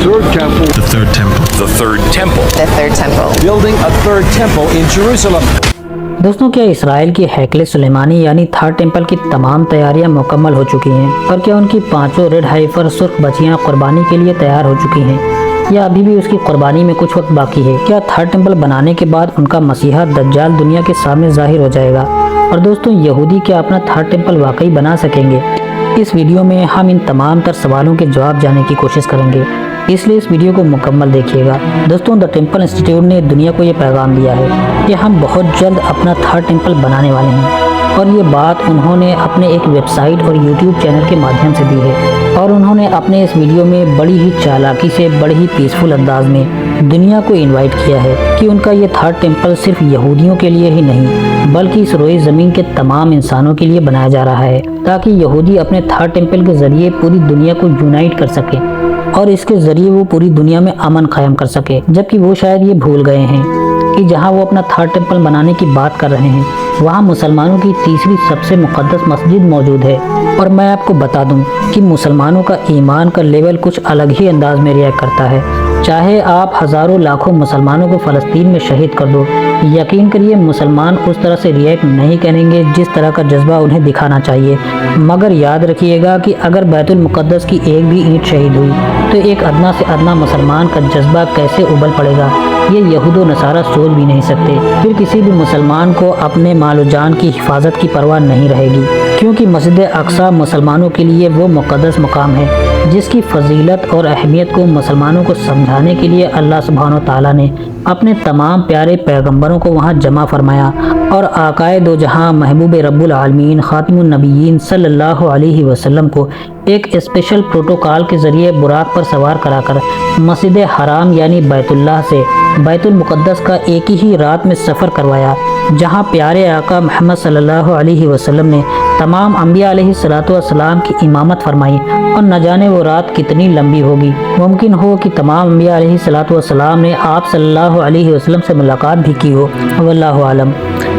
third temple. The third temple. The third temple. The third temple. Building a third temple in Jerusalem. दोस्तों, क्या Israel की हैकल सुलेमानी यानी third temple की तमाम तैयारियां मुकम्मल हो चुकी हैं? और क्या उनकी पांचों रेड हाइफर सुर्ख बच्चियां कुर्बानी के लिए तैयार हो चुकी हैं, या अभी भी उसकी कुर्बानी में कुछ वक्त बाकी है? क्या थर्ड टेम्पल बनाने के बाद उनका मसीहा दज्जाल दुनिया के सामने जाहिर हो जाएगा? और दोस्तों, यहूदी क्या अपना थर्ड टेम्पल वाकई बना सकेंगे? इस वीडियो में हम इन तमाम तर सवालों के जवाब जानने की कोशिश करेंगे, इसलिए इस वीडियो को मुकम्मल देखिएगा। दोस्तों, द टेम्पल इंस्टीट्यूट ने दुनिया को ये पैगाम दिया है कि हम बहुत जल्द अपना थर्ड टेम्पल बनाने वाले हैं, और ये बात उन्होंने अपने एक वेबसाइट और यूट्यूब चैनल के माध्यम से दी है। और उन्होंने अपने इस वीडियो में बड़ी ही चालाकी से, बड़े ही पीसफुल अंदाज में दुनिया को इनवाइट किया है कि उनका ये थर्ड टेम्पल सिर्फ यहूदियों के लिए ही नहीं, बल्कि इस रोए ज़मीन के तमाम इंसानों के लिए बनाया जा रहा है, ताकि यहूदी अपने थर्ड टेम्पल के ज़रिए पूरी दुनिया को यूनाइट कर सकें और इसके ज़रिए वो पूरी दुनिया में अमन कायम कर सके। जबकि वो शायद ये भूल गए हैं कि जहाँ वो अपना थर्ड टेम्पल बनाने की बात कर रहे हैं, वहाँ मुसलमानों की तीसरी सबसे मुक़द्दस मस्जिद मौजूद है। और मैं आपको बता दूं कि मुसलमानों का ईमान का लेवल कुछ अलग ही अंदाज में रिएक्ट करता है। चाहे आप हज़ारों लाखों मुसलमानों को फ़लस्तीन में शहीद कर दो, यकीन करिए मुसलमान उस तरह से रिएक्ट नहीं करेंगे जिस तरह का जज्बा उन्हें दिखाना चाहिए। मगर याद रखिएगा कि अगर बैतुल मुक़द्दस की एक भी ईंट शहीद हुई तो एक अदना से अदना मुसलमान का जज्बा कैसे उबल पड़ेगा, ये यहूद व नसारा सोच भी नहीं सकते। फिर किसी भी मुसलमान को अपने माल जान की हिफाजत की परवाह नहीं रहेगी, क्योंकि मस्जिद अक्सा मुसलमानों के लिए वो मुक़द्दस मकाम है जिसकी फजीलत और अहमियत को मुसलमानों को समझाने के लिए अल्लाह सुब्हानो तआला ने अपने तमाम प्यारे पैगंबरों को वहाँ जमा फरमाया और आकाए दो जहाँ महबूब रब्बुल आलमीन खातिमुन नबिय्यीन सल्लल्लाहु अलैहि वसल्लम को एक स्पेशल प्रोटोकॉल के ज़रिए बुराक पर सवार कराकर मस्जिद हराम यानी बैतुल्लाह से बैतुल मुक़द्दस का एक ही रात में सफ़र करवाया, जहाँ प्यारे आका मोहम्मद सल्लल्लाहु अलैहि वसल्लम ने तमाम अंबिया अलैहिस्सलातु वस्सलाम की इमामत फरमाई। और न जाने वो रात कितनी लंबी होगी, मुमकिन हो कि तमाम अंबिया अलैहिस्सलातु वस्सलाम ने आप सल्लल्लाहु अलैहि वसल्लम से मुलाकात भी की हो, वल्लाहु आलम।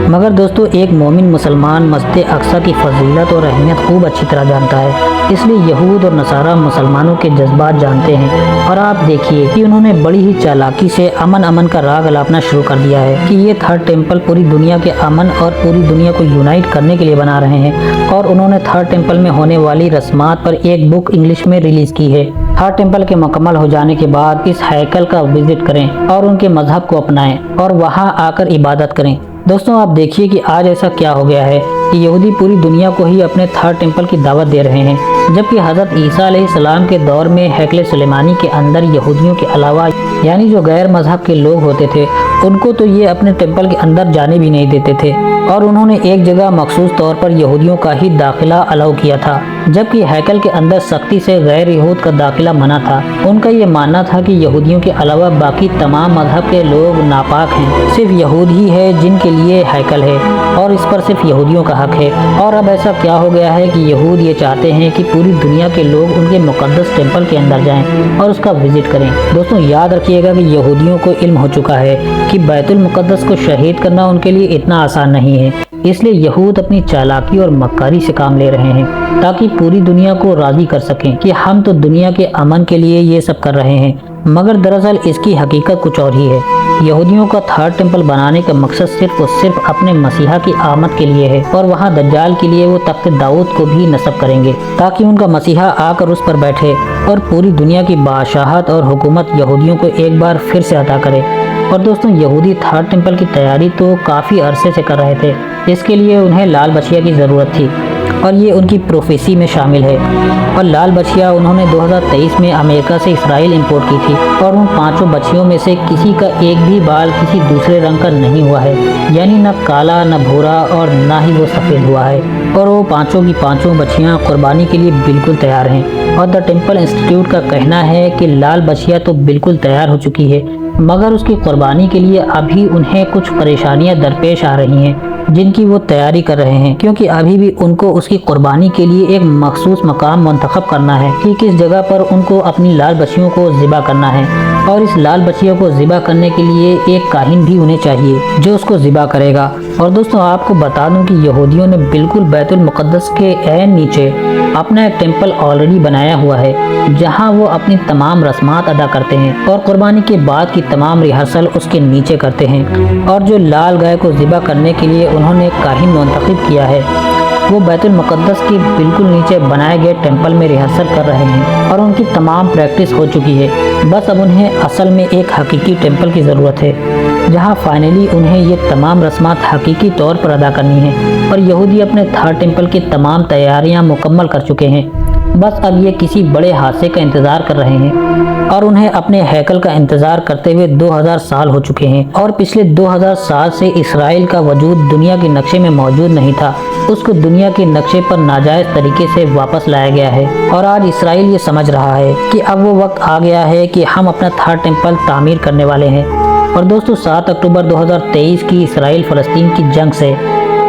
मगर दोस्तों, एक मोमिन मुसलमान मस्जिद अक्सा की फजीलत और अहमियत खूब अच्छी तरह जानता है, इसलिए यहूद और नसारा मुसलमानों के जज्बात जानते हैं। और आप देखिए कि उन्होंने बड़ी ही चालाकी से अमन का राग अलापना शुरू कर दिया है कि ये थर्ड टेम्पल पूरी दुनिया के अमन और पूरी दुनिया को यूनाइट करने के लिए बना रहे हैं। और उन्होंने थर्ड टेम्पल में होने वाली रस्मात पर एक बुक इंग्लिश में रिलीज़ की है। थर्ड टेम्पल के मुकम्मल हो जाने के बाद इस हैकल का विजिट करें और उनके मजहब को अपनाएं और वहाँ आकर इबादत करें। दोस्तों, आप देखिए कि आज ऐसा क्या हो गया है कि यहूदी पूरी दुनिया को ही अपने थर्ड टेम्पल की दावत दे रहे हैं, जबकि हज़रत ईसा अलैहिस्सलाम के दौर में हैकल सुलेमानी के अंदर यहूदियों के अलावा यानी जो गैर मजहब के लोग होते थे उनको तो ये अपने टेम्पल के अंदर जाने भी नहीं देते थे। और उन्होंने एक जगह मखसूस तौर पर यहूदियों का ही दाखिला अलाउ किया था, जबकि हैकल के अंदर सख्ती से गैर यहूद का दाखिला मना था। उनका ये मानना था कि यहूदियों के अलावा बाकी तमाम मजहब के लोग नापाक हैं, सिर्फ यहूद ही है जिनके लिए हैकल है और इस पर सिर्फ यहूदियों का हक है। और अब ऐसा क्या हो गया है कि यहूद ये चाहते हैं कि पूरी दुनिया के लोग उनके मुक़द्दस टेम्पल के अंदर जाएं और उसका विजिट करें। दोस्तों, याद रखिएगा कि यहूदियों को इल्म हो चुका है कि बैतुल मुक़द्दस को शहीद करना उनके लिए इतना आसान नहीं है, इसलिए यहूद अपनी चालाकी और मक्कारी से काम ले रहे हैं ताकि पूरी दुनिया को राज़ी कर सकें कि हम तो दुनिया के अमन के लिए ये सब कर रहे हैं। मगर दरअसल इसकी हकीकत कुछ और ही है। यहूदियों का थर्ड टेम्पल बनाने का मकसद सिर्फ और सिर्फ अपने मसीहा की आमद के लिए है, और वहाँ दज्जाल के लिए वो तख्त दाऊद को भी नस्ब करेंगे ताकि उनका मसीहा आकर उस पर बैठे और पूरी दुनिया की बादशाहत और हुकूमत यहूदियों को एक बार फिर से अता करे। और दोस्तों, यहूदी थर्ड टेम्पल की तैयारी तो काफ़ी अरसे से कर रहे थे। इसके लिए उन्हें लाल बछिया की ज़रूरत थी और ये उनकी प्रोफेसी में शामिल है। और लाल बछिया उन्होंने 2023 में अमेरिका से इसराइल इंपोर्ट की थी, और उन पांचों बछियों में से किसी का एक भी बाल किसी दूसरे रंग का नहीं हुआ है, यानी न काला, न भूरा और ना ही वो सफ़ेद हुआ है। और वो पांचों की पांचों बछियाँ कुर्बानी के लिए बिल्कुल तैयार हैं। और द टेम्पल इंस्टीट्यूट का कहना है कि लाल बछिया तो बिल्कुल तैयार हो चुकी है, मगर उसकी कुर्बानी के लिए अभी उन्हें कुछ परेशानियां दरपेश आ रही हैं जिनकी वो तैयारी कर रहे हैं, क्योंकि अभी भी उनको उसकी कुर्बानी के लिए एक मखसूस मकाम मुंतखब करना है कि किस जगह पर उनको अपनी लाल बछियों को ज़िबा करना है। اور اس لال بچیوں کو ذبح کرنے کے لیے ایک کاہن بھی انہیں چاہیے جو اس کو ذبح کرے گا۔ اور دوستوں آپ کو بتا دوں کہ یہودیوں نے بالکل بیت المقدس کے عین نیچے اپنا ایک ٹیمپل آلریڈی بنایا ہوا ہے جہاں وہ اپنی تمام رسمات ادا کرتے ہیں اور قربانی کے بعد کی تمام ریہرسل اس کے نیچے کرتے ہیں۔ اور جو لال گائے کو ذبح کرنے کے لیے انہوں نے ایک کاہن منتخب کیا ہے وہ بیت المقدس کے بالکل نیچے بنائے گئے ٹیمپل میں ریہرسل کر رہے ہیں اور ان کی تمام پریکٹس ہو چکی ہے۔ بس اب انہیں اصل میں ایک حقیقی ٹیمپل کی ضرورت ہے جہاں فائنلی انہیں یہ تمام رسمات حقیقی طور پر ادا کرنی ہیں۔ اور یہودی اپنے تھرڈ ٹیمپل کی تمام تیاریاں مکمل کر چکے ہیں، بس اب یہ کسی بڑے حادثے کا انتظار کر رہے ہیں۔ اور انہیں اپنے ہیکل کا انتظار کرتے ہوئے 2000 سال ہو چکے ہیں، اور پچھلے 2000 سال سے اسرائیل کا وجود دنیا کے نقشے میں موجود نہیں تھا، اس کو دنیا کے نقشے پر ناجائز طریقے سے واپس لایا گیا ہے۔ اور آج اسرائیل یہ سمجھ رہا ہے کہ اب وہ وقت آ گیا ہے کہ ہم اپنا تھرڈ ٹیمپل تعمیر کرنے والے ہیں۔ اور دوستو 7 اکتوبر 2023 کی اسرائیل فلسطین کی جنگ سے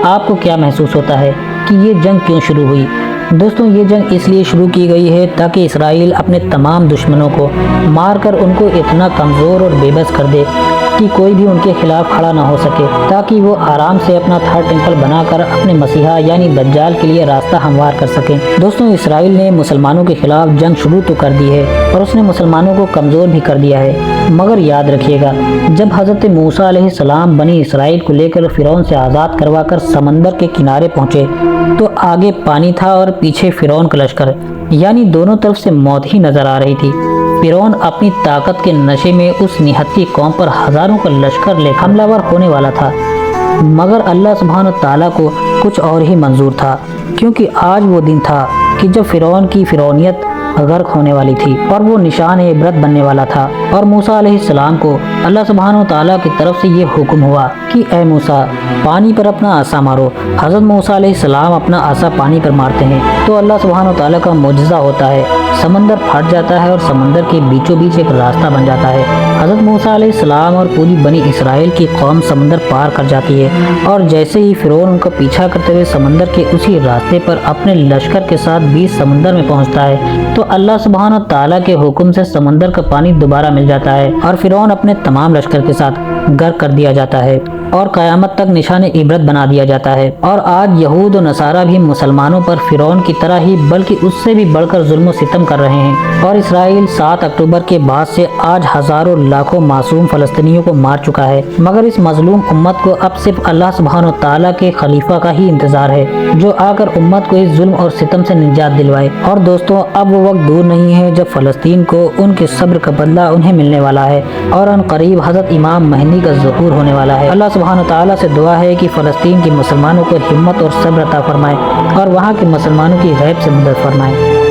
آپ کو کیا محسوس ہوتا ہے کہ یہ جنگ کیوں شروع ہوئی؟ دوستوں یہ جنگ اس لیے شروع کی گئی ہے تاکہ اسرائیل اپنے تمام دشمنوں کو مار کر ان کو اتنا کمزور اور بے بس کر دے کہ کوئی بھی ان کے خلاف کھڑا نہ ہو سکے، تاکہ وہ آرام سے اپنا تھرڈ ٹیمپل بنا کر اپنے مسیحا یعنی دجال کے لیے راستہ ہموار کر سکیں۔ دوستوں اسرائیل نے مسلمانوں کے خلاف جنگ شروع تو کر دی ہے اور اس نے مسلمانوں کو کمزور بھی کر دیا ہے، مگر یاد رکھیے گا جب حضرت موسیٰ علیہ السلام بنی اسرائیل کو لے کر فرعون سے آزاد کروا کر سمندر کے کنارے پہنچے تو آگے پانی تھا اور پیچھے فرعون کا لشکر، یعنی دونوں طرف سے موت ہی نظر آ رہی تھی۔ فرعون اپنی طاقت کے نشے میں اس نہتی قوم پر ہزاروں کا لشکر لے حملہ ور ہونے والا تھا، مگر اللہ سبحانہ تعالیٰ کو کچھ اور ہی منظور تھا، کیونکہ آج وہ دن تھا کہ جب فرعون کی فرعونیت غرق ہونے والی تھی اور وہ نشان عبرت بننے والا تھا۔ اور موسیٰ علیہ السلام کو اللہ سبحانہ تعالیٰ کی طرف سے یہ حکم ہوا کہ اے موسیٰ پانی پر اپنا عصا مارو۔ حضرت موسیٰ علیہ السلام اپنا عصا پانی پر مارتے ہیں تو اللہ سبحانہ تعالیٰ کا معجزہ ہوتا ہے، سمندر پھٹ جاتا ہے اور سمندر کے بیچوں بیچ ایک راستہ بن جاتا ہے۔ حضرت موسیٰ علیہ السلام اور پوری بنی اسرائیل کی قوم سمندر پار کر جاتی ہے، اور جیسے ہی فرعون ان کا پیچھا کرتے ہوئے سمندر کے اسی راستے پر اپنے لشکر کے ساتھ بیچ سمندر میں پہنچتا ہے تو اللہ سبحانہ تعالیٰ کے حکم سے سمندر کا پانی دوبارہ مل جاتا ہے اور فرعون اپنے تمام لشکر کے ساتھ غرق کر دیا جاتا ہے اور قیامت تک نشان عبرت بنا دیا جاتا ہے۔ اور آج یہود و نصارہ بھی مسلمانوں پر فرعون کی طرح ہی بلکہ اس سے بھی بڑھ کر ظلم و ستم کر رہے ہیں، اور اسرائیل 7 اکتوبر کے بعد سے آج ہزاروں لاکھوں معصوم فلسطینیوں کو مار چکا ہے، مگر اس مظلوم امت کو اب صرف اللہ سبحانہ تعالیٰ کے خلیفہ کا ہی انتظار ہے جو آ کر امت کو اس ظلم اور ستم سے نجات دلوائے۔ اور دوستوں اب وہ وقت دور نہیں ہے جب فلسطین کو ان کے صبر کا بدلہ انہیں ملنے والا ہے، اور ان قریب حضرت امام مہدی کا ظہور ہونے والا ہے۔ اللہ سبحانہ تعالیٰ سے دعا ہے کہ فلسطین کے مسلمانوں کو ہمت اور صبر عطا فرمائے اور وہاں کے مسلمانوں کی غیب سے مدد فرمائے۔